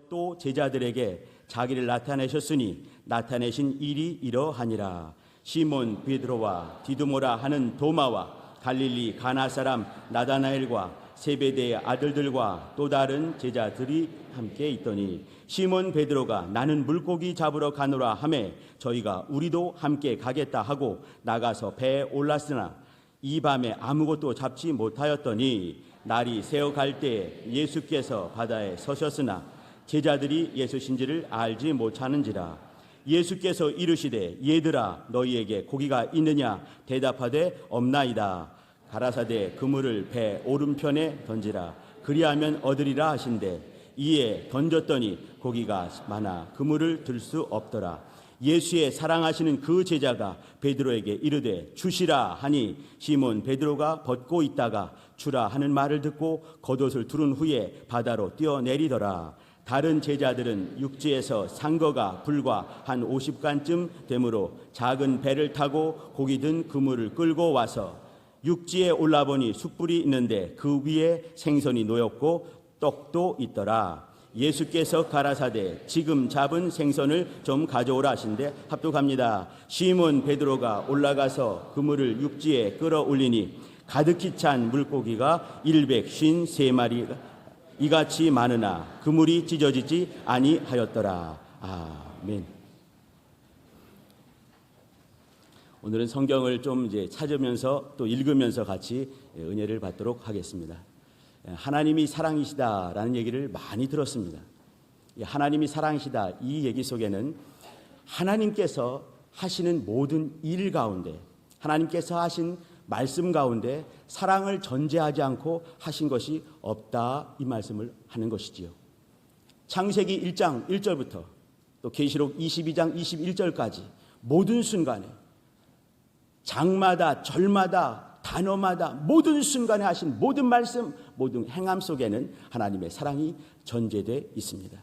또 제자들에게 자기를 나타내셨으니 나타내신 일이 이러하니라. 시몬 베드로와 디두모라 하는 도마와 갈릴리 가나 사람 나다나엘과 세베대의 아들들과 또 다른 제자들이 함께 있더니 시몬 베드로가 나는 물고기 잡으러 가노라 하매 저희가 우리도 함께 가겠다 하고 나가서 배에 올랐으나 이 밤에 아무것도 잡지 못하였더니 날이 새어갈 때 예수께서 바다에 서셨으나 제자들이 예수신지를 알지 못하는지라. 예수께서 이르시되 얘들아 너희에게 고기가 있느냐 대답하되 없나이다. 가라사대 그물을 배 오른편에 던지라 그리하면 얻으리라 하신대 이에 던졌더니 고기가 많아 그물을 들 수 없더라. 예수의 사랑하시는 그 제자가 베드로에게 이르되 주시라 하니 시몬 베드로가 벗고 있다가 주라 하는 말을 듣고 겉옷을 두른 후에 바다로 뛰어내리더라. 다른 제자들은 육지에서 산 거가 불과 한 50간쯤 되므로 작은 배를 타고 고기 든 그물을 끌고 와서 육지에 올라보니 숯불이 있는데 그 위에 생선이 놓였고 떡도 있더라. 예수께서 가라사대 지금 잡은 생선을 좀 가져오라 하신대 합독합니다. 시몬 베드로가 올라가서 그물을 육지에 끌어올리니 가득히 찬 물고기가 153마리가 이같이 많으나 그물이 찢어지지 아니하였더라. 아멘. 오늘은 성경을 좀 이제 찾으면서 또 읽으면서 같이 은혜를 받도록 하겠습니다. 하나님이 사랑이시다라는 얘기를 많이 들었습니다. 하나님이 사랑이시다 이 얘기 속에는 하나님께서 하시는 모든 일 가운데 하나님께서 하신 말씀 가운데 사랑을 전제하지 않고 하신 것이 없다 이 말씀을 하는 것이지요. 창세기 1장 1절부터 또 계시록 22장 21절까지 모든 순간에 장마다 절마다 단어마다 모든 순간에 하신 모든 말씀 모든 행함 속에는 하나님의 사랑이 전제되어 있습니다.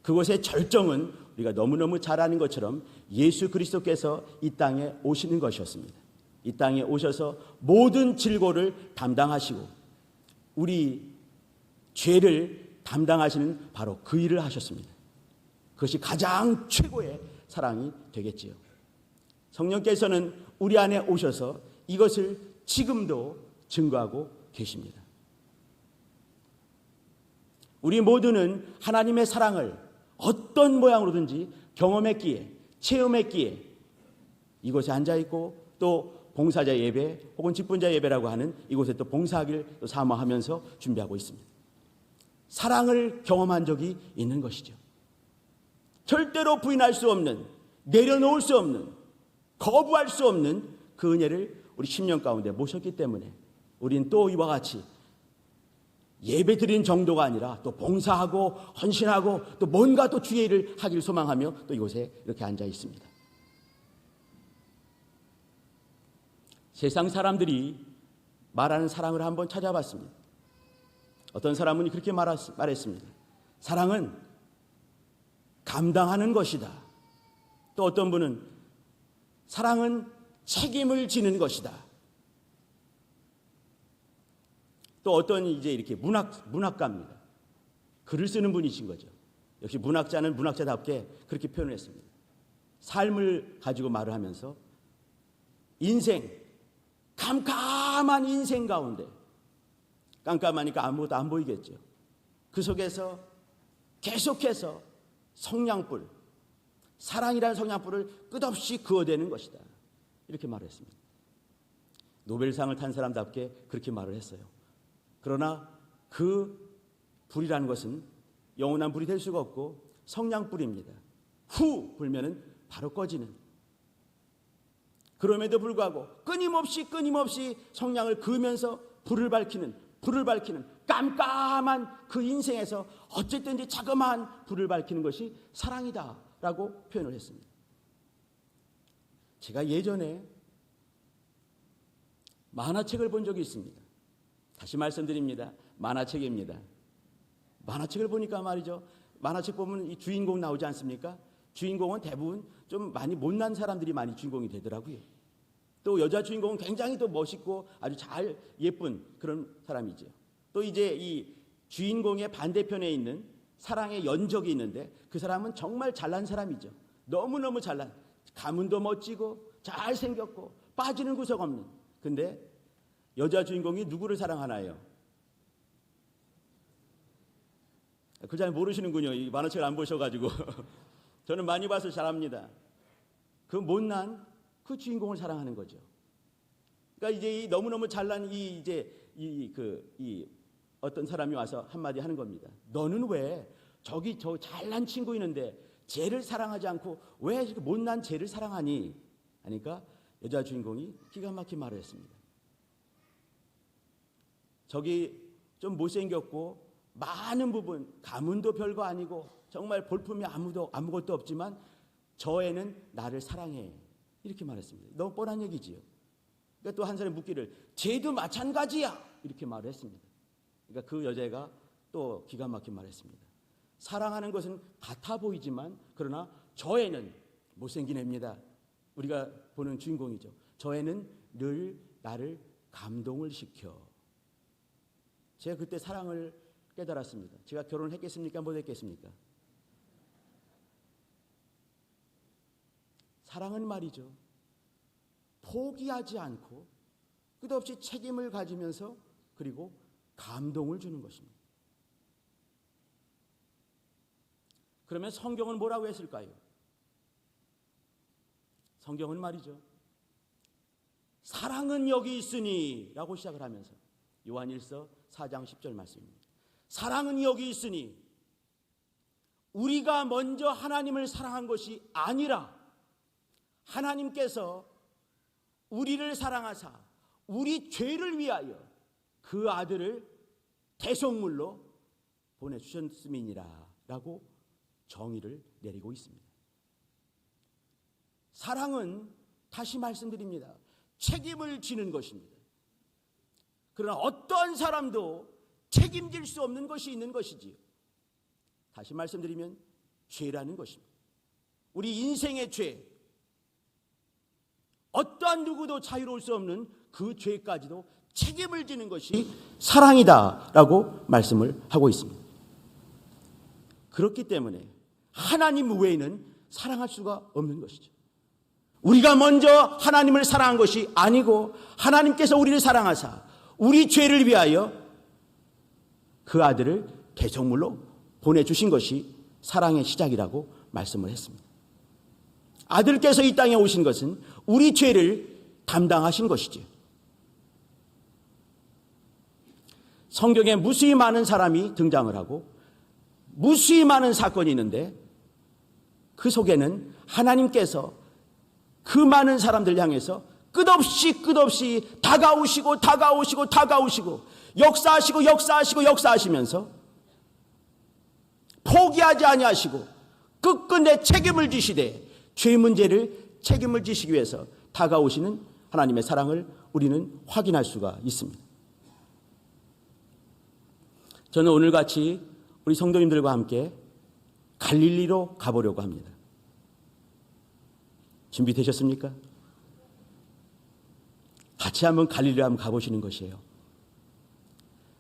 그것의 절정은 우리가 너무너무 잘 아는 것처럼 예수 그리스도께서 이 땅에 오시는 것이었습니다. 이 땅에 오셔서 모든 질고를 담당하시고 우리 죄를 담당하시는 바로 그 일을 하셨습니다. 그것이 가장 최고의 사랑이 되겠지요. 성령께서는 우리 안에 오셔서 이것을 지금도 증거하고 계십니다. 우리 모두는 하나님의 사랑을 어떤 모양으로든지 경험했기에 체험했기에 이곳에 앉아있고 또 봉사자 예배 혹은 직분자 예배라고 하는 이곳에 또 봉사하기를 또 사모하면서 준비하고 있습니다. 사랑을 경험한 적이 있는 것이죠. 절대로 부인할 수 없는 내려놓을 수 없는 거부할 수 없는 그 은혜를 우리 10년 가운데 모셨기 때문에 우리는 또 이와 같이 예배 드리는 정도가 아니라 또 봉사하고 헌신하고 또 뭔가 또 주의 일을 하기를 소망하며 또 이곳에 이렇게 앉아 있습니다. 세상 사람들이 말하는 사랑을 한번 찾아봤습니다. 어떤 사람은 그렇게 말했습니다. 사랑은 감당하는 것이다. 또 어떤 분은 사랑은 책임을 지는 것이다. 또 어떤 이제 이렇게 문학가입니다. 글을 쓰는 분이신 거죠. 역시 문학자는 문학자답게 그렇게 표현을 했습니다. 삶을 가지고 말을 하면서 인생, 깜깜한 인생 가운데 깜깜하니까 아무것도 안 보이겠죠. 그 속에서 계속해서 성냥불, 사랑이라는 성냥불을 끝없이 그어대는 것이다. 이렇게 말했습니다. 노벨상을 탄 사람답게 그렇게 말을 했어요. 그러나 그 불이라는 것은 영원한 불이 될 수가 없고 성냥불입니다. 후 불면은 바로 꺼지는. 그럼에도 불구하고 끊임없이 성냥을 그으면서 불을 밝히는 깜깜한 그 인생에서 어쨌든지 자그마한 불을 밝히는 것이 사랑이다라고 표현을 했습니다. 제가 예전에 만화책을 본 적이 있습니다. 다시 말씀드립니다. 만화책입니다. 만화책을 보니까 말이죠. 만화책 보면 이 주인공 나오지 않습니까? 주인공은 대부분 좀 많이 못난 사람들이 많이 주인공이 되더라고요. 또 여자 주인공은 굉장히 또 멋있고 아주 예쁜 그런 사람이죠. 또 이제 이 주인공의 반대편에 있는 사랑의 연적이 있는데 그 사람은 정말 잘난 사람이죠. 너무너무 잘난, 가문도 멋지고 잘생겼고 빠지는 구석 없는. 근데 여자 주인공이 누구를 사랑하나요? 그 잘 모르시는군요. 이 만화책을 안 보셔가지고. 저는 많이 봐서 잘 압니다. 그 못난 그 주인공을 사랑하는 거죠. 그러니까 이제 이 너무너무 잘난 이 어떤 사람이 와서 한마디 하는 겁니다. 너는 왜 저기 저 잘난 친구 있는데 쟤를 사랑하지 않고 왜 이렇게 못난 쟤를 사랑하니? 하니까 여자 주인공이 기가 막힌 말을 했습니다. 저기 좀 못생겼고 많은 부분 가문도 별거 아니고 정말 볼품이 아무것도 없지만 저 애는 나를 사랑해. 이렇게 말했습니다. 너무 뻔한 얘기지요. 그러니까 또 한 사람이 묻기를 쟤도 마찬가지야. 이렇게 말을 했습니다. 그러니까 그 여자가 또 기가 막힌 말을 했습니다. 사랑하는 것은 같아 보이지만 그러나 저 애는 못생긴 애입니다. 우리가 보는 주인공이죠. 저 애는 늘 나를 감동을 시켜. 제가 그때 사랑을 깨달았습니다. 제가 결혼을 했겠습니까? 못 했겠습니까? 사랑은 말이죠. 포기하지 않고 끝없이 책임을 가지면서 그리고 감동을 주는 것입니다. 그러면 성경은 뭐라고 했을까요? 성경은 말이죠. 사랑은 여기 있으니 라고 시작을 하면서 요한일서 4장 10절 말씀입니다. 사랑은 여기 있으니 우리가 먼저 하나님을 사랑한 것이 아니라 하나님께서 우리를 사랑하사 우리 죄를 위하여 그 아들을 대속물로 보내주셨음이니라 라고 정의를 내리고 있습니다. 사랑은 다시 말씀드립니다. 책임을 지는 것입니다. 그러나 어떤 사람도 책임질 수 없는 것이 있는 것이지요. 다시 말씀드리면 죄라는 것입니다. 우리 인생의 죄, 어떠한 누구도 자유로울 수 없는 그 죄까지도 책임을 지는 것이 사랑이다라고 말씀을 하고 있습니다. 그렇기 때문에 하나님 외에는 사랑할 수가 없는 것이죠. 우리가 먼저 하나님을 사랑한 것이 아니고 하나님께서 우리를 사랑하사 우리 죄를 위하여 그 아들을 대속물로 보내주신 것이 사랑의 시작이라고 말씀을 했습니다. 아들께서 이 땅에 오신 것은 우리 죄를 담당하신 것이죠. 성경에 무수히 많은 사람이 등장을 하고 무수히 많은 사건이 있는데 그 속에는 하나님께서 그 많은 사람들 향해서 끝없이 다가오시고 역사하시면서 포기하지 아니하시고 끝끝내 책임을 지시되 죄 문제를 책임을 지시기 위해서 다가오시는 하나님의 사랑을 우리는 확인할 수가 있습니다. 저는 오늘같이 우리 성도님들과 함께 갈릴리로 가보려고 합니다. 준비되셨습니까? 같이 한번 갈릴리로 한번 가보시는 것이에요.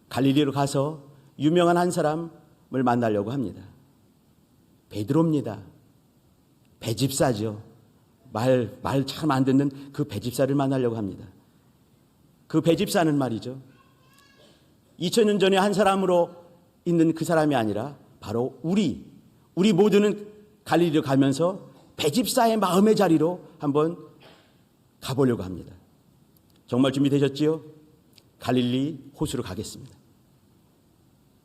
갈릴리로 가서 유명한 한 사람을 만나려고 합니다. 베드로입니다. 배집사죠. 말 참 안 듣는 그 배집사를 만나려고 합니다. 그 배집사는 말이죠. 2000년 전에 한 사람으로 있는 그 사람이 아니라 바로 우리 모두는 갈릴리로 가면서 배집사의 마음의 자리로 한번 가보려고 합니다. 정말 준비되셨지요? 갈릴리 호수로 가겠습니다.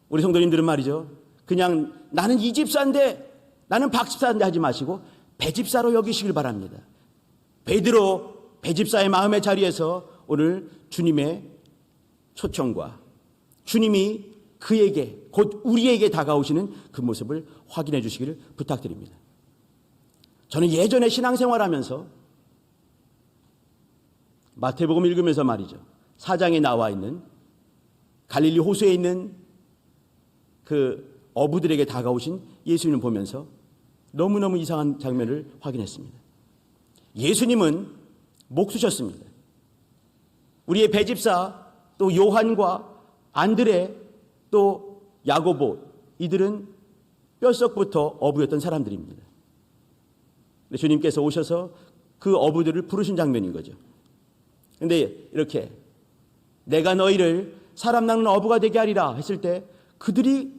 우리 성도님들은 말이죠. 그냥 나는 이 집사인데 나는 박 집사인데 하지 마시고 배집사로 여기시길 바랍니다. 베드로 배집사의 마음의 자리에서 오늘 주님의 초청과 주님이 그에게 곧 우리에게 다가오시는 그 모습을 확인해 주시기를 부탁드립니다. 저는 예전에 신앙생활하면서 마태복음 읽으면서 말이죠. 4장에 나와 있는 갈릴리 호수에 있는 그 어부들에게 다가오신 예수님을 보면서 너무너무 이상한 장면을 확인했습니다. 예수님은 목수셨습니다. 우리의 배집사 또 요한과 안드레 또 야고보 이들은 뼛속부터 어부였던 사람들입니다. 근데 주님께서 오셔서 그 어부들을 부르신 장면인 거죠. 근데 이렇게 내가 너희를 사람 낚는 어부가 되게 하리라 했을 때 그들이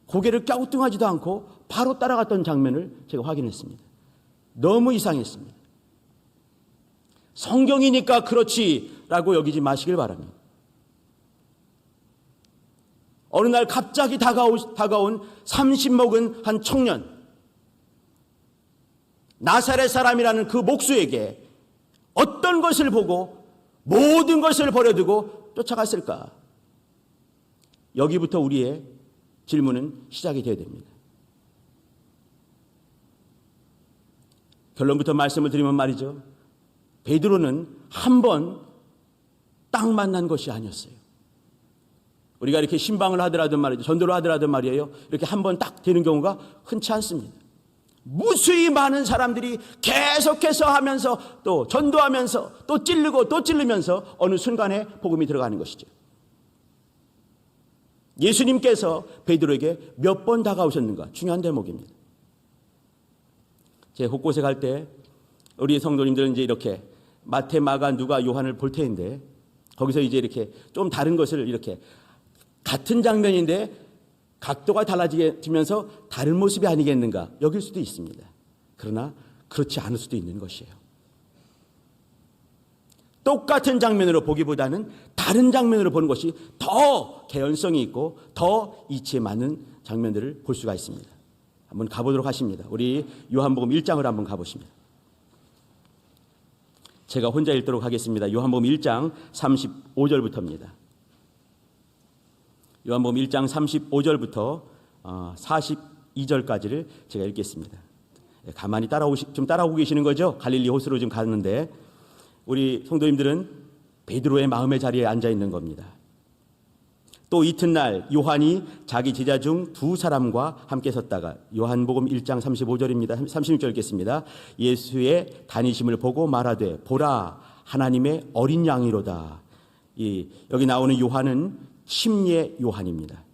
고개를 갸우뚱하지도 않고 바로 따라갔던 장면을 제가 확인했습니다. 너무 이상했습니다. 성경이니까 그렇지라고 여기지 마시길 바랍니다. 어느 날 갑자기 다가온 30 먹은 한 청년, 나사렛 사람이라는 그 목수에게 어떤 것을 보고 모든 것을 버려두고 쫓아갔을까? 여기부터 우리의 질문은 시작이 되어야 됩니다. 결론부터 말씀을 드리면 말이죠. 베드로는 한 번 딱 만난 것이 아니었어요. 우리가 이렇게 신방을 하더라도 말이죠. 전도를 하더라도 말이에요. 이렇게 한 번 딱 되는 경우가 흔치 않습니다. 무수히 많은 사람들이 계속해서 하면서 또 전도하면서 또 찌르고 또 찌르면서 어느 순간에 복음이 들어가는 것이죠. 예수님께서 베드로에게 몇 번 다가오셨는가? 중요한 대목입니다. 제 곳곳에 갈 때 우리 성도님들은 이제 이렇게 마태, 마가, 누가, 요한을 볼 텐데 거기서 이제 이렇게 좀 다른 것을 이렇게 같은 장면인데 각도가 달라지면서 다른 모습이 아니겠는가 여길 수도 있습니다. 그러나 그렇지 않을 수도 있는 것이에요. 똑같은 장면으로 보기보다는 다른 장면으로 보는 것이 더 개연성이 있고 더 이치에 맞는 장면들을 볼 수가 있습니다. 한번 가보도록 하십니다. 우리 요한복음 1장을 한번 가보십니다. 제가 혼자 읽도록 하겠습니다. 요한복음 1장 35절부터입니다. 요한복음 1장 35절부터 42절까지를 제가 읽겠습니다. 가만히 좀 따라오고 계시는 거죠? 갈릴리 호수로 좀 갔는데 우리 성도님들은 베드로의 마음의 자리에 앉아 있는 겁니다. 또 이튿날 요한이 자기 제자 중 두 사람과 함께 섰다가 요한복음 1장 35절입니다. 36절 읽겠습니다. 예수의 다니심을 보고 말하되 보라 하나님의 어린 양이로다. 여기 나오는 요한은 침례 요한입니다.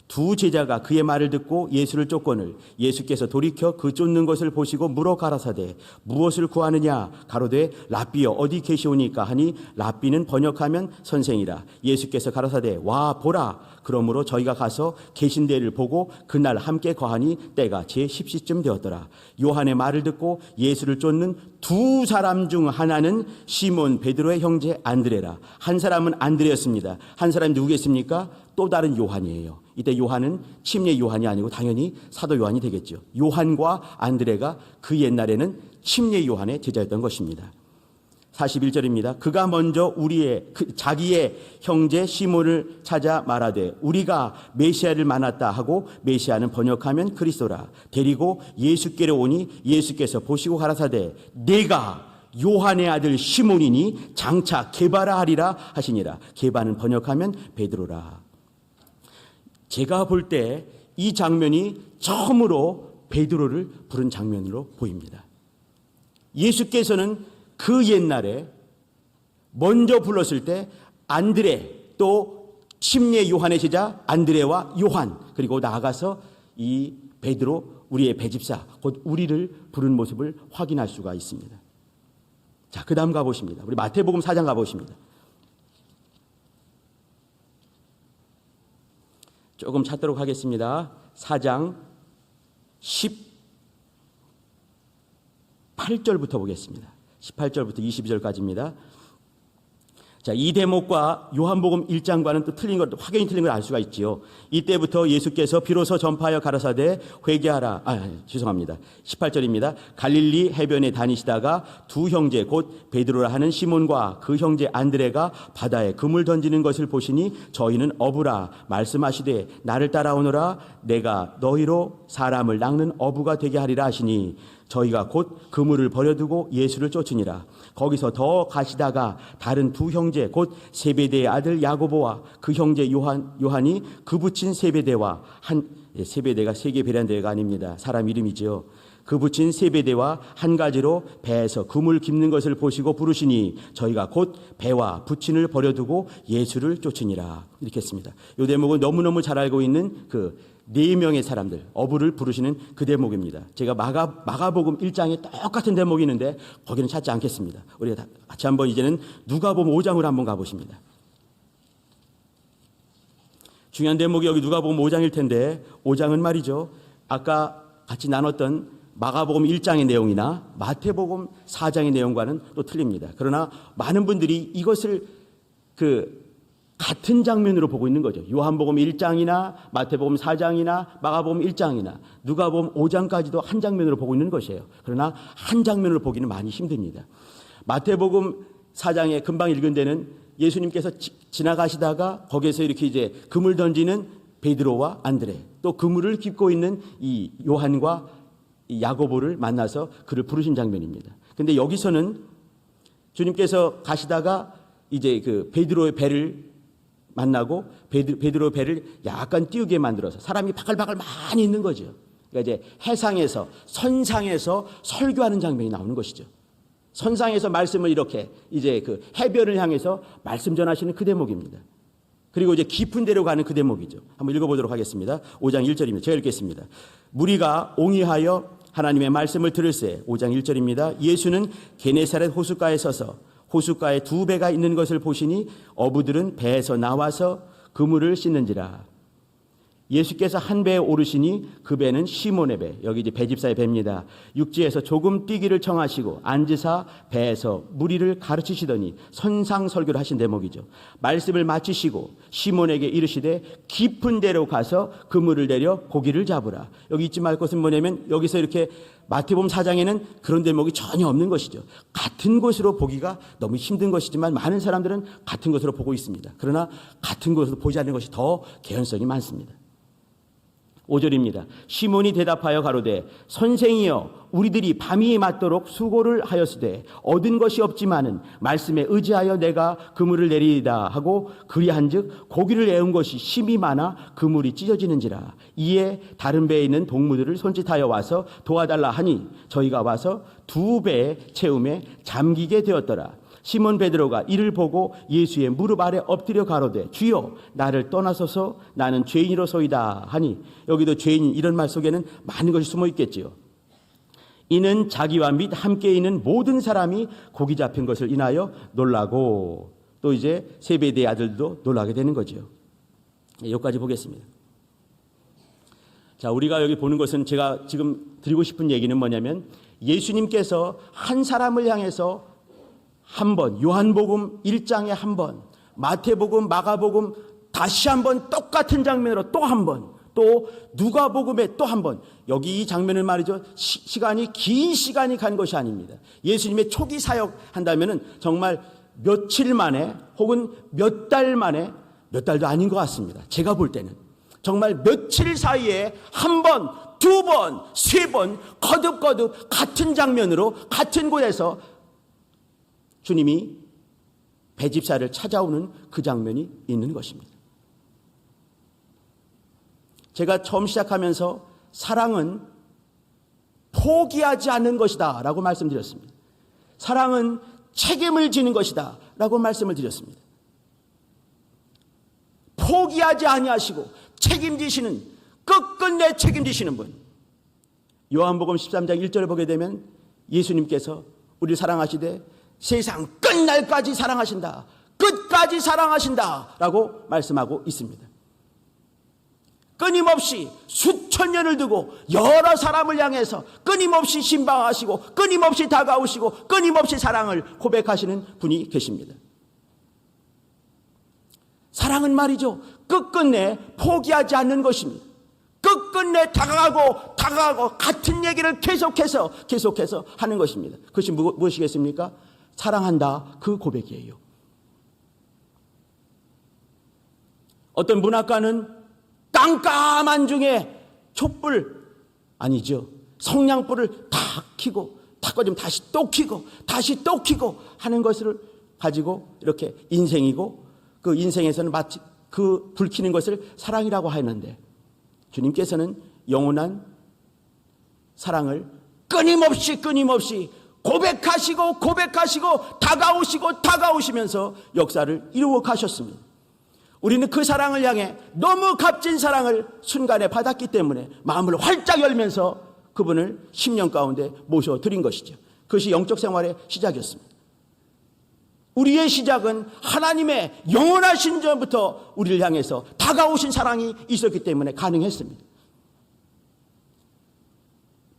두 제자가 그의 말을 듣고 예수를 쫓거늘 예수께서 돌이켜 그 쫓는 것을 보시고 물어 가라사대 무엇을 구하느냐 가로되 랍비여 어디 계시오니까 하니 랍비는 번역하면 선생이라. 예수께서 가라사대 와 보라. 그러므로 저희가 가서 계신 데를 보고 그날 함께 거하니 때가 제10시쯤 되었더라. 요한의 말을 듣고 예수를 쫓는 두 사람 중 하나는 시몬 베드로의 형제 안드레라. 한 사람은 안드레였습니다. 한 사람이 누구겠습니까? 또 다른 요한이에요. 이때 요한은 침례 요한이 아니고 당연히 사도 요한이 되겠죠. 요한과 안드레가 그 옛날에는 침례 요한의 제자였던 것입니다. 41절입니다. 그가 먼저 자기의 형제 시몬을 찾아 말하되 우리가 메시아를 만났다 하고 메시아는 번역하면 그리스도라. 데리고 예수께로 오니 예수께서 보시고 가라사대 내가 요한의 아들 시몬이니 장차 게바라 하리라 하시니라. 게바는 번역하면 베드로라. 제가 볼 때 이 장면이 처음으로 베드로를 부른 장면으로 보입니다. 예수께서는 그 옛날에 먼저 불렀을 때 안드레 또 침례 요한의 제자 안드레와 요한 그리고 나아가서 이 베드로 우리의 배집사 곧 우리를 부른 모습을 확인할 수가 있습니다. 자, 그 다음 가보십니다. 우리 마태복음 4장 가보십니다. 조금 찾도록 하겠습니다. 4장 18절부터 보겠습니다. 18절부터 22절까지입니다. 자, 이 대목과 요한복음 1장과는 또 확연히 틀린 걸 알 수가 있지요. 이때부터 예수께서 비로소 전파하여 가라사대 회개하라. 죄송합니다. 18절입니다. 갈릴리 해변에 다니시다가 두 형제 곧 베드로라 하는 시몬과 그 형제 안드레가 바다에 그물 던지는 것을 보시니 저희는 어부라 말씀하시되 나를 따라오너라 내가 너희로 사람을 낚는 어부가 되게 하리라 하시니 저희가 곧 그물을 버려두고 예수를 쫓으니라. 거기서 더 가시다가 다른 두 형제 곧 세베대의 아들 야고보와 그 형제 요한이 그 붙인 세베대와 세베대가 세계 베란다가 아닙니다. 사람 이름이지요. 그 붙인 세베대와 한 가지로 배에서 그물 깁는 것을 보시고 부르시니 저희가 곧 배와 부친을 버려두고 예수를 쫓으니라. 이렇게 했습니다. 이 대목은 너무너무 잘 알고 있는 그 4명의 사람들, 어부를 부르시는 그 대목입니다. 제가 마가복음 1장에 똑같은 대목이 있는데 거기는 찾지 않겠습니다. 우리가 같이 한번 이제는 누가복음 5장으로 한번 가보십니다. 중요한 대목이 여기 누가복음 5장일 텐데 5장은 말이죠. 아까 같이 나눴던 마가복음 1장의 내용이나 마태복음 4장의 내용과는 또 틀립니다. 그러나 많은 분들이 이것을 같은 장면으로 보고 있는 거죠. 요한복음 1장이나 마태복음 4장이나 마가복음 1장이나 누가복음 5장까지도 한 장면으로 보고 있는 것이에요. 그러나 한 장면으로 보기는 많이 힘듭니다. 마태복음 4장에 금방 읽은 데는 예수님께서 지나가시다가 거기에서 이렇게 이제 그물 던지는 베드로와 안드레, 또 그물을 깁고 있는 이 요한과 이 야고보를 만나서 그를 부르신 장면입니다. 근데 여기서는 주님께서 가시다가 이제 그 베드로의 배를 만나고 베드로의 배를 약간 띄우게 만들어서 사람이 바글바글 많이 있는 거죠. 그러니까 이제 해상에서 선상에서 설교하는 장면이 나오는 것이죠. 선상에서 말씀을 이렇게 이제 그 해변을 향해서 말씀 전하시는 그 대목입니다. 그리고 이제 깊은 데로 가는 그 대목이죠. 한번 읽어보도록 하겠습니다. 5장 1절입니다. 제가 읽겠습니다. 무리가 옹이하여 하나님의 말씀을 들을새. 5장 1절입니다. 예수는 게네사렛 호숫가에 서서 호숫가에 2배가 있는 것을 보시니 어부들은 배에서 나와서 그물을 씻는지라. 예수께서 한 배에 오르시니 그 배는 시몬의 배, 여기 이제 배집사의 배입니다. 육지에서 조금 뛰기를 청하시고 앉으사 배에서 무리를 가르치시더니 선상설교를 하신 대목이죠. 말씀을 마치시고 시몬에게 이르시되 깊은 데로 가서 그물을 내려 고기를 잡으라. 여기 잊지 말 것은 뭐냐면 여기서 이렇게 마태복음 4장에는 그런 대목이 전혀 없는 것이죠. 같은 곳으로 보기가 너무 힘든 것이지만 많은 사람들은 같은 곳으로 보고 있습니다. 그러나 같은 곳으로 보지 않는 것이 더 개연성이 많습니다. 5절입니다. 시몬이 대답하여 가로되 선생이여 우리들이 밤이 맞도록 수고를 하였으되 얻은 것이 없지만은 말씀에 의지하여 내가 그물을 내리이다 하고 그리한즉 고기를 애운 것이 심이 많아 그물이 찢어지는지라. 이에 다른 배에 있는 동무들을 손짓하여 와서 도와달라 하니 저희가 와서 2배 채움에 잠기게 되었더라. 시몬 베드로가 이를 보고 예수의 무릎 아래 엎드려 가로되 주여 나를 떠나소서 나는 죄인이로소이다 하니 여기도 죄인 이런 말 속에는 많은 것이 숨어 있겠지요. 이는 자기와 및 함께 있는 모든 사람이 고기 잡힌 것을 인하여 놀라고 또 이제 세베대의 아들도 놀라게 되는 거죠. 여기까지 보겠습니다. 자, 우리가 여기 보는 것은 제가 지금 드리고 싶은 얘기는 뭐냐면 예수님께서 한 사람을 향해서 한 번, 요한복음 1장에 한 번, 마태복음, 마가복음 다시 한 번 똑같은 장면으로 또 한 번, 또 누가복음에 또 한 번. 여기 이 장면을 말이죠. 시간이 긴 시간이 간 것이 아닙니다. 예수님의 초기 사역 한다면은 정말 며칠 만에 혹은 몇 달 만에, 몇 달도 아닌 것 같습니다. 제가 볼 때는 정말 며칠 사이에 한 번, 2번, 3번 거듭거듭 같은 장면으로 같은 곳에서 주님이 배집사를 찾아오는 그 장면이 있는 것입니다. 제가 처음 시작하면서 사랑은 포기하지 않는 것이다 라고 말씀드렸습니다. 사랑은 책임을 지는 것이다 라고 말씀을 드렸습니다. 포기하지 아니하시고 책임지시는, 끝끝내 책임지시는 분. 요한복음 13장 1절을 보게 되면 예수님께서 우리를 사랑하시되 세상 끝날까지 사랑하신다, 끝까지 사랑하신다 라고 말씀하고 있습니다. 끊임없이 수천 년을 두고 여러 사람을 향해서 끊임없이 신방하시고 끊임없이 다가오시고 끊임없이 사랑을 고백하시는 분이 계십니다. 사랑은 말이죠, 끝끝내 포기하지 않는 것입니다. 끝끝내 다가가고 같은 얘기를 계속해서 하는 것입니다. 그것이 무엇이겠습니까? 사랑한다, 그 고백이에요. 어떤 문학가는 깜깜한 중에 촛불, 아니죠, 성냥불을 다 켜고 다 꺼지면 다시 또 켜고 다시 또 켜고 하는 것을 가지고 이렇게 인생이고, 그 인생에서는 마치 그 불 켜는 것을 사랑이라고 하는데 주님께서는 영원한 사랑을 끊임없이 고백하시고 다가오시면서 역사를 이루어 가셨습니다. 우리는 그 사랑을 향해 너무 값진 사랑을 순간에 받았기 때문에 마음을 활짝 열면서 그분을 10년 가운데 모셔드린 것이죠. 그것이 영적 생활의 시작이었습니다. 우리의 시작은 하나님의 영원하신 전부터 우리를 향해서 다가오신 사랑이 있었기 때문에 가능했습니다.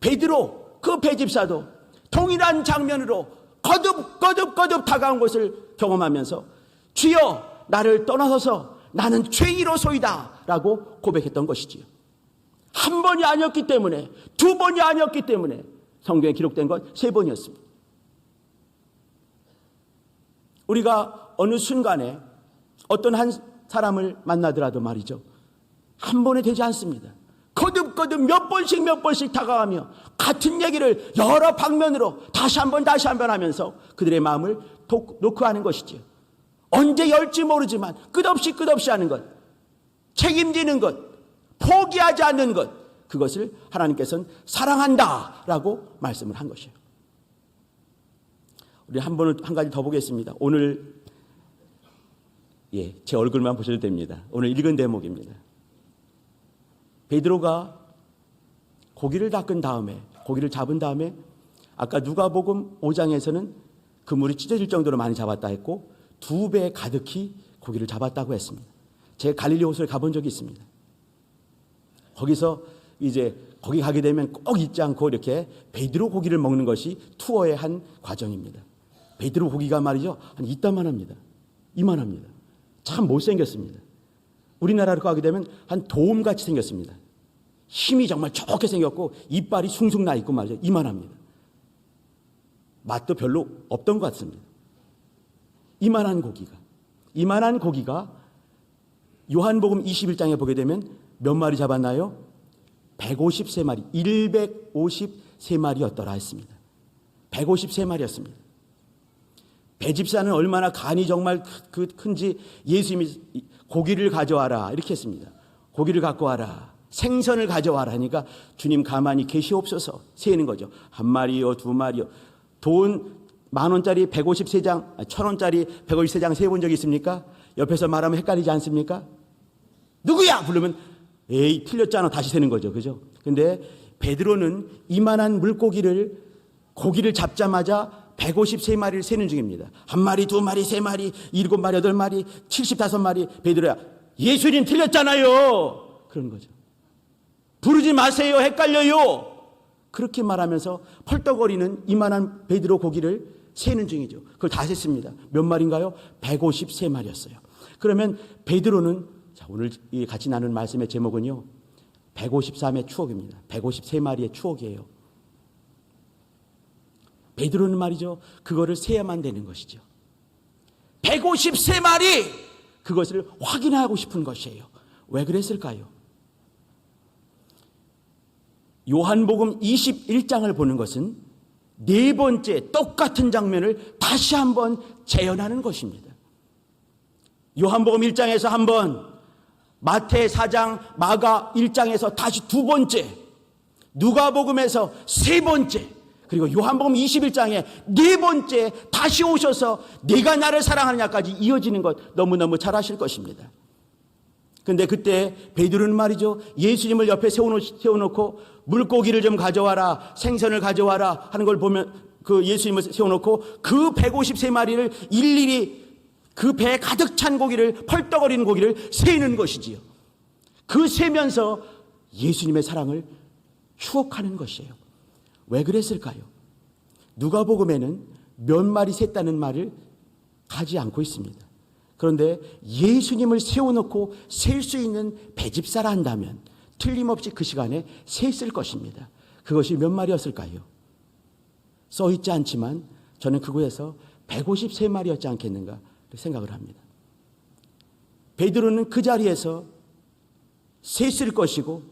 베드로 그 배집사도 동일한 장면으로 거듭 다가온 것을 경험하면서 주여 나를 떠나서서 나는 죄인이로소이다 라고 고백했던 것이지요. 한 번이 아니었기 때문에, 두 번이 아니었기 때문에 성경에 기록된 것 3번이었습니다. 우리가 어느 순간에 어떤 한 사람을 만나더라도 말이죠, 한 번에 되지 않습니다. 거듭 몇 번씩 다가가며 같은 얘기를 여러 방면으로 다시 한 번 하면서 그들의 마음을 노크하는 것이지요. 언제 열지 모르지만 끝없이 하는 것, 책임지는 것, 포기하지 않는 것, 그것을 하나님께서는 사랑한다라고 말씀을 한 것이에요. 우리 한 가지 더 보겠습니다. 오늘 제 얼굴만 보셔도 됩니다. 오늘 읽은 대목입니다. 베드로가 고기를 잡은 다음에 아까 누가복음 5장에서는 그물이 찢어질 정도로 많이 잡았다 했고 2배 가득히 고기를 잡았다고 했습니다. 제가 갈릴리 호수에 가본 적이 있습니다. 거기서 이제 거기 가게 되면 꼭 잊지 않고 이렇게 베드로 고기를 먹는 것이 투어의 한 과정입니다. 베드로 고기가 말이죠, 한 이따만합니다. 이만합니다. 참 못생겼습니다. 우리나라로 가게 되면 한 도움같이 생겼습니다. 힘이 정말 좋게 생겼고 이빨이 숭숭 나 있고 말이죠, 이만합니다. 맛도 별로 없던 것 같습니다. 이만한 고기가 요한복음 21장에 보게 되면 몇 마리 잡았나요? 153마리, 153마리였더라 했습니다. 153마리였습니다. 배집사는 얼마나 간이 정말 큰지 예수님이 고기를 가져와라 이렇게 했습니다. 고기를 갖고 와라, 생선을 가져와라 하니까 주님 가만히 계시옵소서 세는 거죠. 1마리요 2마리요. 돈 10,000원짜리 153장, 1,000원짜리 153장 세본 적 있습니까? 옆에서 말하면 헷갈리지 않습니까? 누구야? 부르면 에이 틀렸잖아 다시 세는 거죠. 그죠? 근데 베드로는 이만한 고기를 잡자마자 153마리를 세는 중입니다. 1마리, 2마리, 3마리, 7마리, 8마리, 75마리. 베드로야, 예수님 틀렸잖아요. 그런 거죠. 부르지 마세요. 헷갈려요. 그렇게 말하면서 펄떡거리는 이만한 베드로 고기를 세는 중이죠. 그걸 다 셌습니다. 몇 마리인가요? 153마리였어요. 그러면 베드로는, 자, 오늘 같이 나눈 말씀의 제목은요, 153의 추억입니다. 153마리의 추억이에요. 베드로는 말이죠, 그거를 세야만 되는 것이죠. 153마리! 그것을 확인하고 싶은 것이에요. 왜 그랬을까요? 요한복음 21장을 보는 것은 4번째 똑같은 장면을 다시 한번 재현하는 것입니다. 요한복음 1장에서 한 번, 마태 4장, 마가 1장에서 다시 2번째, 누가복음에서 3번째, 그리고 요한복음 21장에 4번째 다시 오셔서 네가 나를 사랑하느냐까지 이어지는 것 너무너무 잘 아실 것입니다. 근데 그때 베드로는 말이죠, 예수님을 옆에 세워놓고 물고기를 좀 가져와라, 생선을 가져와라 하는 걸 보면 그 예수님을 세워놓고 그 153마리를 일일이 그 배에 가득 찬 고기를, 펄떡거리는 고기를 세는 것이지요. 그 세면서 예수님의 사랑을 추억하는 것이에요. 왜 그랬을까요? 누가복음에는 몇 마리 셌다는 말을 하지 않고 있습니다. 그런데 예수님을 세워놓고 셀 수 있는 배집사라 한다면 틀림없이 그 시간에 셌을 것입니다. 그것이 몇 마리였을까요? 써있지 않지만 저는 그곳에서 153마리였지 않겠는가 생각을 합니다. 베드로는 그 자리에서 셌을 것이고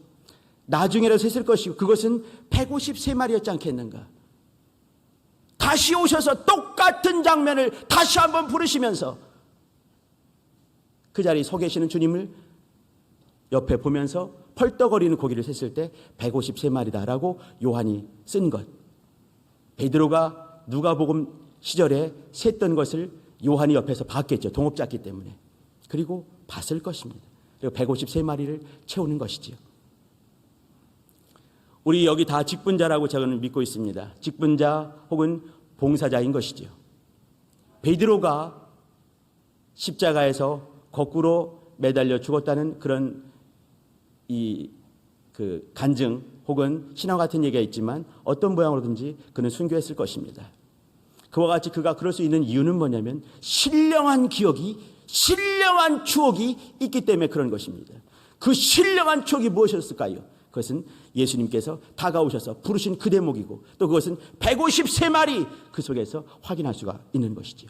나중에라도 셌을 것이고 그것은 153마리였지 않겠는가. 다시 오셔서 똑같은 장면을 다시 한번 부르시면서 그 자리에 서 계시는 주님을 옆에 보면서 펄떡거리는 고기를 셌을 때 153마리다라고 요한이 쓴 것. 베드로가 누가복음 시절에 셌던 것을 요한이 옆에서 봤겠죠. 동업자였기 때문에. 그리고 봤을 것입니다. 그리고 153마리를 채우는 것이지요. 우리 여기 다 직분자라고 저는 믿고 있습니다. 직분자 혹은 봉사자인 것이지요. 베드로가 십자가에서 거꾸로 매달려 죽었다는 그런 그 간증 혹은 신화 같은 얘기가 있지만 어떤 모양으로든지 그는 순교했을 것입니다. 그와 같이 그가 그럴 수 있는 이유는 뭐냐면 신령한 기억이, 신령한 추억이 있기 때문에 그런 것입니다. 그 신령한 추억이 무엇이었을까요? 그것은 예수님께서 다가오셔서 부르신 그 대목이고 또 그것은 153마리 그 속에서 확인할 수가 있는 것이죠.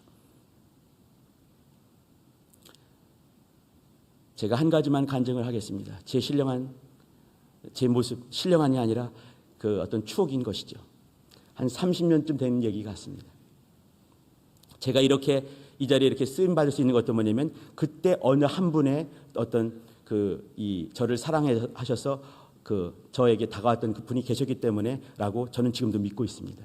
제가 한 가지만 간증을 하겠습니다. 제 모습, 신령한이 아니라 그 어떤 추억인 것이죠. 한 30년쯤 된 얘기 같습니다. 제가 이렇게 이 자리에 이렇게 쓰임 받을 수 있는 것도 뭐냐면 그때 어느 한 분의 어떤 저를 사랑하셔서 저에게 다가왔던 그 분이 계셨기 때문에라고 저는 지금도 믿고 있습니다.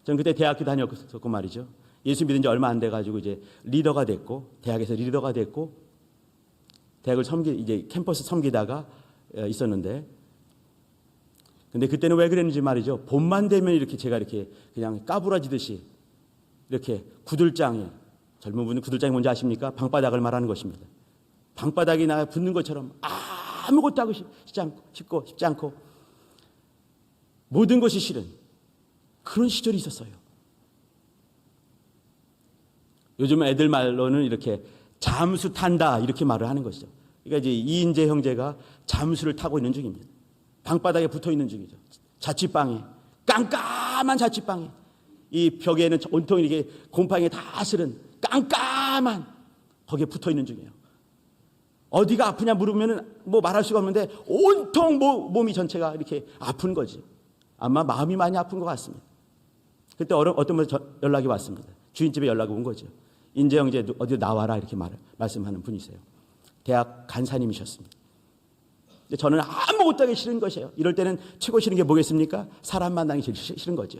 저는 그때 대학교 다녔고 말이죠. 예수 믿은 지 얼마 안 돼가지고 이제 리더가 됐고 대학에서 리더가 됐고 대학을 이제 캠퍼스 섬기다가 있었는데 근데 그때는 왜 그랬는지 말이죠. 봄만 되면 이렇게 제가 이렇게 그냥 까부라지듯이 이렇게 구들장에 젊은 분은 구들장이 뭔지 아십니까? 방바닥을 말하는 것입니다. 방바닥이 나 붙는 것처럼 아무것도 하고 싶지 않고 모든 것이 싫은 그런 시절이 있었어요. 요즘 애들 말로는 이렇게 잠수 탄다 이렇게 말을 하는 것이죠. 그러니까 이제 이인재 형제가 잠수를 타고 있는 중입니다. 방바닥에 붙어 있는 중이죠. 자취방에 깜깜한 자취방에 이 벽에는 온통 이게 곰팡이에 다 쓸은 깜깜한 거기에 붙어 있는 중이에요. 어디가 아프냐 물으면은 뭐 말할 수가 없는데 온통 몸이 전체가 이렇게 아픈 거지. 아마 마음이 많이 아픈 것 같습니다. 그때 어떤 분이 연락이 왔습니다. 주인집에 연락이 온 거죠. 인재 형제 어디 나와라 이렇게 말씀하는 분이세요. 대학 간사님이셨습니다. 근데 저는 아무것도 하기 싫은 것이에요. 이럴 때는 최고 싫은 게 뭐겠습니까? 사람 만나기 제일 싫은 거죠.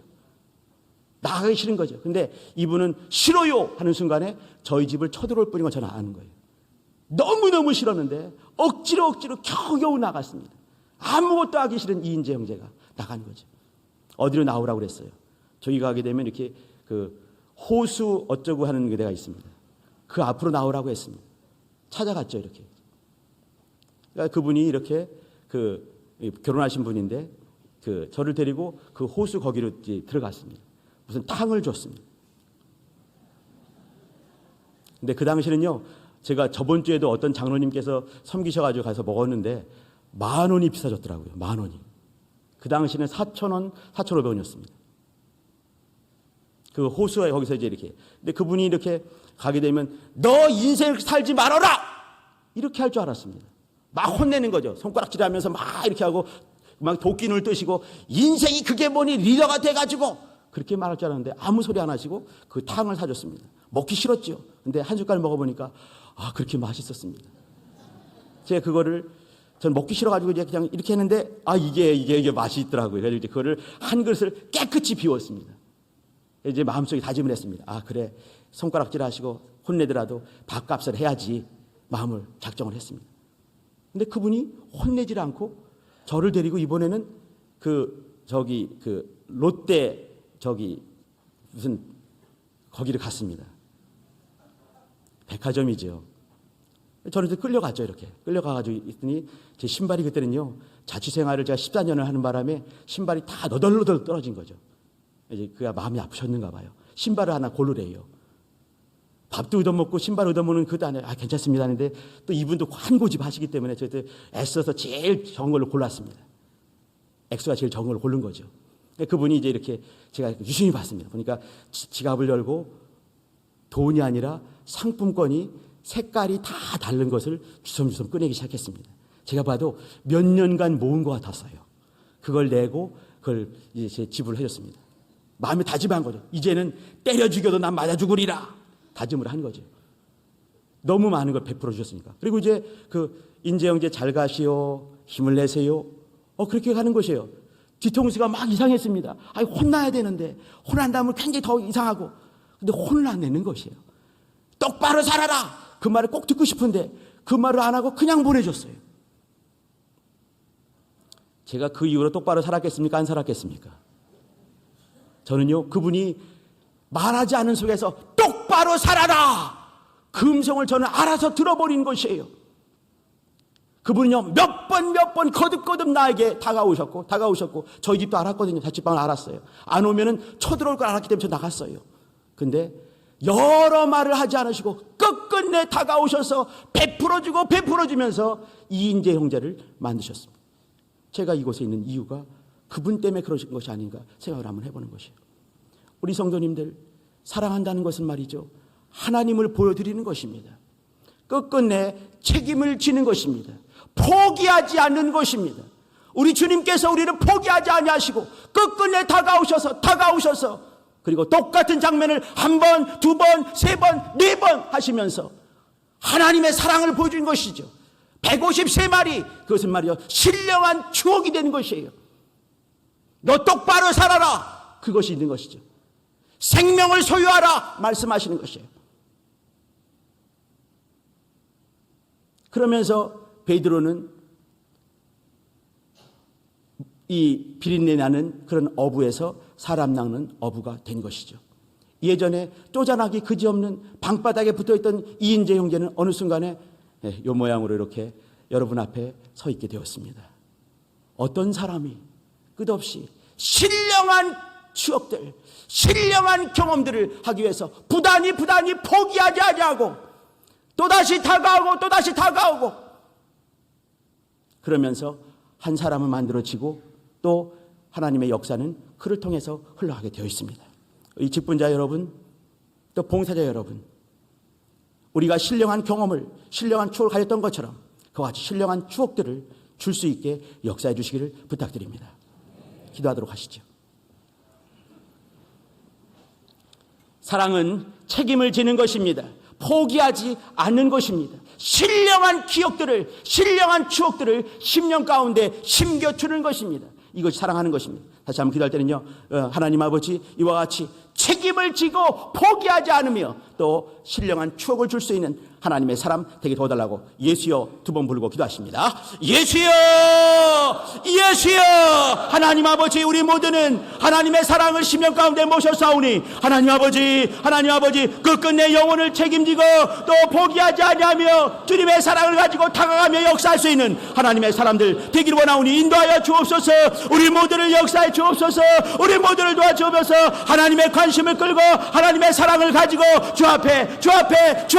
나가기 싫은 거죠. 근데 이분은 싫어요 하는 순간에 저희 집을 쳐들어올 뿐인 건 저는 아는 거예요. 너무너무 싫었는데 억지로 겨우겨우 나갔습니다. 아무것도 하기 싫은 이인재 형제가 나간 거죠. 어디로 나오라고 그랬어요. 저희 가게 되면 이렇게 호수 어쩌고 하는 데가 있습니다. 그 앞으로 나오라고 했습니다. 찾아갔죠, 이렇게. 그러니까 그분이 이렇게 결혼하신 분인데 저를 데리고 그 호수 거기로 들어갔습니다. 무슨 탕을 줬습니다. 근데 그 당시는요, 제가 저번 주에도 어떤 장로님께서 섬기셔가지고 가서 먹었는데 10,000원이 비싸졌더라고요. 10,000원이. 그 당시는 4,000원, 4,500원이었습니다. 그 호수에 거기서 이제 이렇게. 근데 그분이 이렇게 가게 되면 너 인생을 살지 말아라! 이렇게 할 줄 알았습니다. 막 혼내는 거죠. 손가락질 하면서 막 이렇게 하고 막 도끼눈을 뜨시고 인생이 그게 뭐니 리더가 돼가지고 그렇게 말할 줄 알았는데 아무 소리 안 하시고 그 탕을 사줬습니다. 먹기 싫었죠. 근데 한 숟갈 먹어보니까 그렇게 맛있었습니다. 제가 그거를 전 먹기 싫어가지고 이제 그냥 이렇게 했는데 이게 맛이 있더라고요. 그래서 이제 그거를 한 그릇을 깨끗이 비웠습니다. 이제 마음속에 다짐을 했습니다. 그래 손가락질 하시고 혼내더라도 밥값을 해야지 마음을 작정을 했습니다. 근데 그분이 혼내질 않고 저를 데리고 이번에는 롯데 무슨 거기를 갔습니다. 백화점이죠. 저는 끌려갔죠. 이렇게 끌려가가지고 있더니 제 신발이 그때는요, 자취생활을 제가 14년을 하는 바람에 신발이 다 너덜너덜 떨어진 거죠. 이제 그가 마음이 아프셨는가 봐요. 신발을 하나 고르래요. 밥도 얻어먹고 신발 얻어먹는 그것도 안 해요. 괜찮습니다 하는데 또 이분도 한 고집 하시기 때문에 저한테 애써서 제일 적은 걸로 골랐습니다. 액수가 제일 적은 걸로 고른 거죠. 그분이 이제 이렇게 제가 유심히 봤습니다. 보니까 지갑을 열고 돈이 아니라 상품권이 색깔이 다 다른 것을 주섬주섬 꺼내기 시작했습니다. 제가 봐도 몇 년간 모은 것 같았어요. 그걸 내고 그걸 이제 제 지불을 해줬습니다. 마음에 다짐한 거죠. 이제는 때려 죽여도 난 맞아 죽으리라 다짐을 한 거죠. 너무 많은 걸 베풀어 주셨으니까. 그리고 이제 인재 형제 잘 가시오, 힘을 내세요. 그렇게 가는 것이에요. 뒤통수가 막 이상했습니다. 혼나야 되는데 혼난다면 굉장히 더 이상하고, 근데 혼을 안 내는 것이에요. 똑바로 살아라. 그 말을 꼭 듣고 싶은데 그 말을 안 하고 그냥 보내줬어요. 제가 그 이후로 똑바로 살았겠습니까? 안 살았겠습니까? 저는요, 그분이 말하지 않은 속에서 똑바로 살아라! 그 음성을 저는 알아서 들어버린 것이에요. 그분은요, 몇 번 거듭거듭 나에게 다가오셨고 저희 집도 알았거든요. 자취방을 알았어요. 안 오면은 쳐들어올 걸 알았기 때문에 저 나갔어요. 근데 여러 말을 하지 않으시고 끝끝내 다가오셔서 베풀어주면서 이인재 형제를 만드셨습니다. 제가 이곳에 있는 이유가 그분 때문에 그러신 것이 아닌가 생각을 한번 해보는 것이에요. 우리 성도님들, 사랑한다는 것은 말이죠, 하나님을 보여드리는 것입니다. 끝끝내 책임을 지는 것입니다. 포기하지 않는 것입니다. 우리 주님께서 우리를 포기하지 아니하시고 끝끝내 다가오셔서 그리고 똑같은 장면을 한 번, 두 번, 세 번, 네 번 하시면서 하나님의 사랑을 보여준 것이죠. 153마리, 그것은 말이요, 신령한 추억이 되는 것이에요. 너 똑바로 살아라, 그것이 있는 것이죠. 생명을 소유하라 말씀하시는 것이에요. 그러면서 베드로는 이 비린내 나는 그런 어부에서 사람 낚는 어부가 된 것이죠. 예전에 쪼잔하기 그지없는 방바닥에 붙어있던 이인재 형제는 어느 순간에 이 모양으로 이렇게 여러분 앞에 서 있게 되었습니다. 어떤 사람이 끝없이 신령한 추억들, 신령한 경험들을 하기 위해서 부단히 포기하지 아니하고 또다시 다가오고 그러면서 한 사람을 만들어지고 또 하나님의 역사는 그를 통해서 흘러가게 되어 있습니다. 이 직분자 여러분, 또 봉사자 여러분, 우리가 신령한 경험을, 신령한 추억을 가졌던 것처럼 그와 같이 신령한 추억들을 줄 수 있게 역사해 주시기를 부탁드립니다. 기도하도록 하시죠. 사랑은 책임을 지는 것입니다. 포기하지 않는 것입니다. 신령한 기억들을, 신령한 추억들을 10년 가운데 심겨주는 것입니다. 이것이 사랑하는 것입니다. 다시 한번 기도할 때는요, 하나님 아버지, 이와 같이 책임을 지고 포기하지 않으며 또 신령한 추억을 줄 수 있는 하나님의 사람 되게 도와달라고 예수여 두 번 부르고 기도하십니다. 예수여, 예수여. 하나님 아버지, 우리 모두는 하나님의 사랑을 10년 가운데 모셔싸우니 하나님 아버지 끝끝내 영혼을 책임지고 또 포기하지 아니하며 주님의 사랑을 가지고 다가가며 역사할 수 있는 하나님의 사람들 되기를 원하오니 인도하여 주옵소서. 우리 모두를 역사해 주옵소서. 우리 모두를 도와주옵소서. 하나님의 관심을 끌고 하나님의 사랑을 가지고 주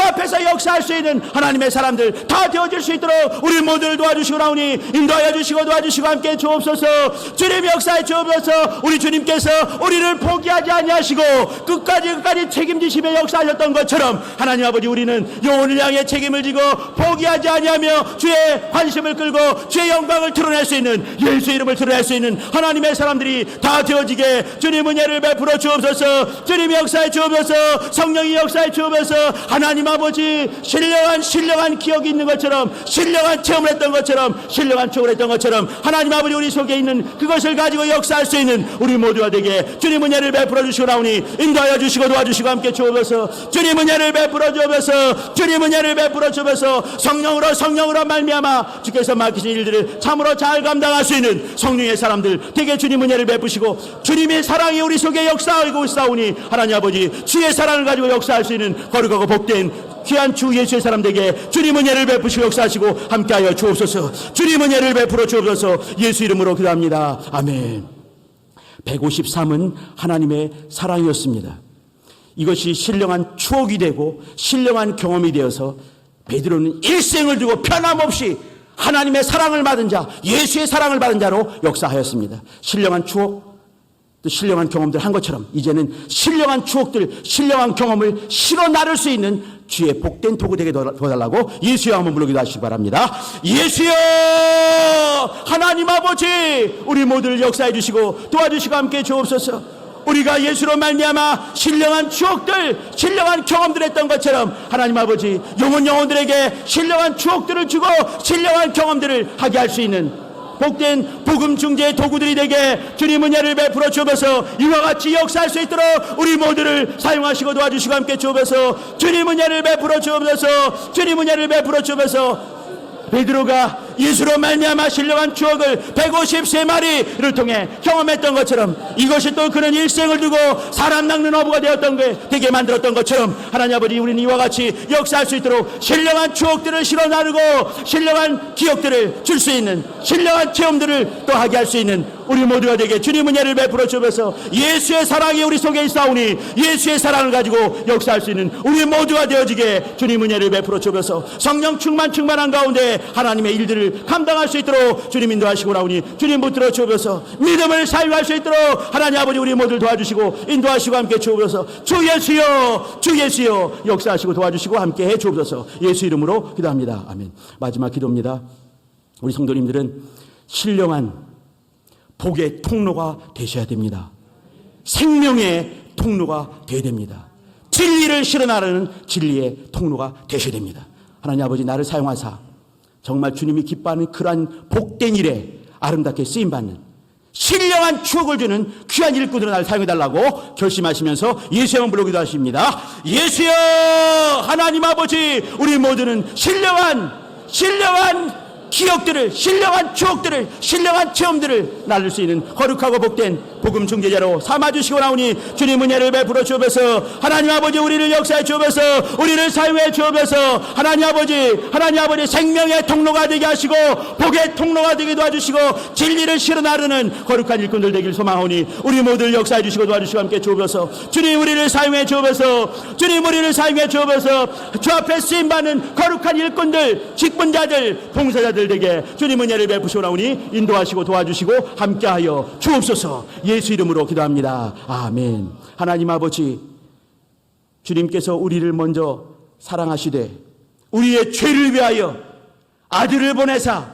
앞에서 역사할 수 있는 하나님의 사람들 다 되어질 수 있도록 우리 모두를 도와주시고 나오니 인도하여 주시고 도와주시고 함께 주옵소서. 주님 역사해 주옵소서. 우리 주님께서 우리를 포기하지 아니하시고 끝까지 책임지시며 역사하셨던 것처럼 하나님 아버지, 우리는 영혼을 향해 책임을 지고 포기하지 아니하며 주의 관심을 끌고 주의 영광을 드러낼 수 있는, 예수의 이름을 드러낼 수 있는 하나님의 사람들이 다 되어지게 주님 은혜를 베풀어 주옵소서. 주님 역사해 주옵소서. 성령이 역사해 주옵소서. 하나님 아버지, 신령한 기억이 있는 것처럼, 신령한 체험을 했던 것처럼, 신령한 추억을 했던 것처럼 하나님 아버지, 우리 속에 있는 그것을 가지고 역사할 수 있는 우리 모두가 되게 주님 은혜를 베풀어 주시고 나오니 인도하여 주시고 도와주시고 함께 주옵소서. 주님 은혜를 베풀어 주옵소서. 주님 은혜를 베풀어 주옵소서. 성령으로 말미암아 주께서 맡기신 일들을 참으로 잘 감당할 수 있는 성령의 사람들 되게 주님 은혜를 베푸시고 주님의 사랑이 우리 속에 역사하고 있사오니 하나님 아버지, 주의 사랑을 가지고 역사할 수 있는 거룩하고 복된 귀한 주 예수의 사람들에게 주님 은혜를 베푸시고 역사하시고 함께하여 주옵소서. 주님 은혜를 베풀어 주옵소서. 예수 이름으로 기도합니다. 아멘. 153은 하나님의 사랑이었습니다. 이것이 신령한 추억이 되고 신령한 경험이 되어서 베드로는 일생을 두고 변함없이 하나님의 사랑을 받은 자, 예수의 사랑을 받은 자로 역사하였습니다. 신령한 추억, 또 신령한 경험들 한 것처럼 이제는 신령한 추억들, 신령한 경험을 실어 나를 수 있는 주의 복된 도구 되게 도와달라고 예수여 한번 불러 기도하시기 바랍니다. 예수여, 하나님 아버지, 우리 모두를 역사해 주시고 도와주시고 함께 주옵소서. 우리가 예수로 말미암아 신령한 추억들, 신령한 경험들 했던 것처럼 하나님 아버지, 영혼들에게 신령한 추억들을 주고 신령한 경험들을 하게 할 수 있는 복된 복음 중재의 도구들이 되게 주님 은혜를 베풀어 주옵소서. 이와 같이 역사할 수 있도록 우리 모두를 사용하시고 도와주시고 함께 주옵소서. 주님 은혜를 베풀어 주옵소서. 주님 은혜를 베풀어 주옵소서. 베드로가 예수로 말미암아 신령한 추억을 150세마리를 통해 경험했던 것처럼 이것이 또 그런 일생을 두고 사람 낚는 어부가 되게 만들었던 것처럼 하나님 아버지, 우리는 이와 같이 역사할 수 있도록 신령한 추억들을 실어 나르고 신령한 기억들을 줄 수 있는 신령한 체험들을 또 하게 할 수 있는 우리 모두가 되게 주님 은혜를 베풀어 주옵소서. 예수의 사랑이 우리 속에 있사오니 예수의 사랑을 가지고 역사할 수 있는 우리 모두가 되어지게 주님 은혜를 베풀어 주옵소서. 성령 충만한 가운데 하나님의 일들을 감당할 수 있도록 주님 인도하시고 나오니 주님 붙들어 주옵소서. 믿음을 사용할 수 있도록 하나님 아버지 우리 모두를 도와주시고 인도하시고 함께 주옵소서. 주 예수여, 주 예수여, 역사하시고 도와주시고 함께 해 주옵소서. 예수 이름으로 기도합니다. 아멘. 마지막 기도입니다. 우리 성도님들은 신령한 복의 통로가 되셔야 됩니다. 생명의 통로가 되어야 됩니다. 진리를 실어나르는 진리의 통로가 되셔야 됩니다. 하나님 아버지, 나를 사용하사 정말 주님이 기뻐하는 그러한 복된 일에 아름답게 쓰임받는 신령한 추억을 주는 귀한 일꾼으로 나를 사용해달라고 결심하시면서 예수의 이름 부르기도 하십니다. 예수여, 하나님 아버지, 우리 모두는 신령한 기억들을, 신령한 추억들을, 신령한 체험들을 나눌 수 있는 거룩하고 복된 복음 중재자로 삼아주시고 나오니 주님 은혜를 베풀어 주옵소서. 하나님 아버지, 우리를 역사해 주옵소서. 우리를 사용해 주옵소서. 하나님 아버지 생명의 통로가 되게 하시고 복의 통로가 되게 도와주시고 진리를 실어 나르는 거룩한 일꾼들 되길 소망하오니 우리 모두를 역사해 주시고 도와주시고 함께 주옵소서. 주님, 우리를 사용해 주옵소서. 주님, 우리를 사용해 주옵소서. 주 앞에 쓰임받는 거룩한 일꾼들, 직분자들, 봉사자들 되게 주님 은혜를 베푸시고 나오니 인도하시고 도와주시고 함께하여 주옵소서. 예수 이름으로 기도합니다. 아멘. 하나님 아버지, 주님께서 우리를 먼저 사랑하시되 우리의 죄를 위하여 아들을 보내사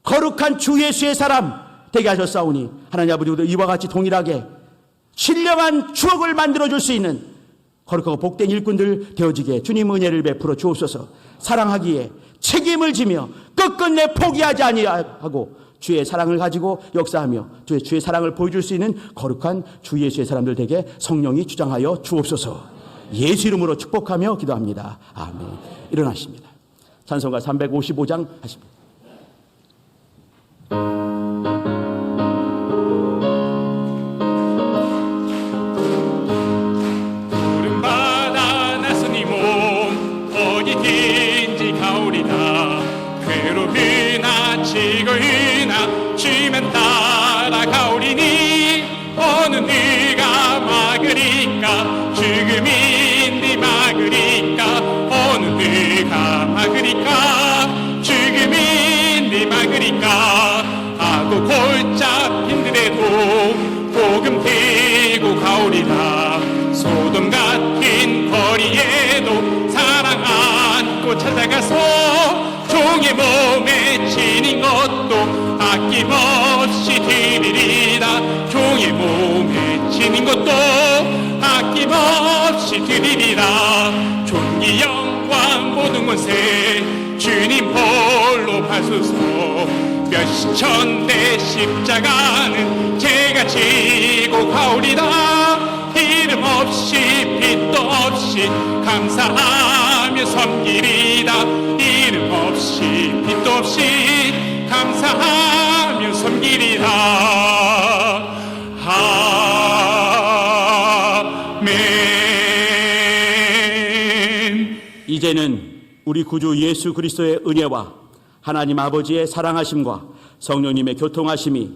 거룩한 주 예수의 사람 되게 하셨사오니 하나님 아버지, 우리 이와 같이 동일하게 신령한 추억을 만들어줄 수 있는 거룩하고 복된 일꾼들 되어지게 주님 은혜를 베풀어 주옵소서. 사랑하기에 책임을 지며 끝끝내 포기하지 아니하고 주의 사랑을 가지고 역사하며 주의 사랑을 보여줄 수 있는 거룩한 주 예수의 사람들 되게 성령이 주장하여 주옵소서. 예수 이름으로 축복하며 기도합니다. 아멘. 일어나십니다. 찬송가 355장 하십니다. 푸른바다 나선이 몸 어디든지 가오리다. 괴로우나 즐거우나 주면 따라가오리니 어느 네가 막으리까 죽음인디 막으리까 어느 네가 막으리까 죽음인디 막으리까 하고 골짜 핀들에도 복음 들고 가오리라. 소돔 같은 거리에도 사랑 안고 찾아가서 종의 몸에 지닌 것도 아낌없이 드리리라. 종의 몸에 지닌 것도 아낌없이 드리리라. 존귀 영광 모든 권세 주님 홀로 받소서. 몇십 천대 십자가는 제가 지고 가오리다. 이름 없이 빛도 없이 감사하며 섬기리다. 이름 없이 빛도 없이 감사하며 섬기리다. 아멘. 이제는 우리 구주 예수 그리스도의 은혜와 하나님 아버지의 사랑하심과 성령님의 교통하심이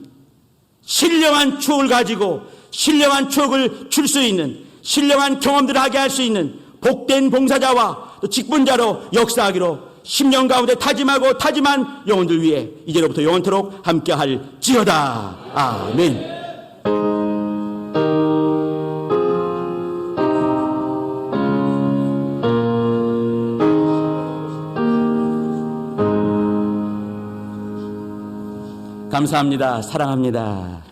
신령한 추억을 가지고 신령한 추억을 줄 수 있는 신령한 경험들을 하게 할 수 있는 복된 봉사자와 또 직분자로 역사하기로 10년 가운데 타짐한 영혼들 위해 이제로부터 영원토록 함께할지어다. 아멘. 감사합니다. 사랑합니다.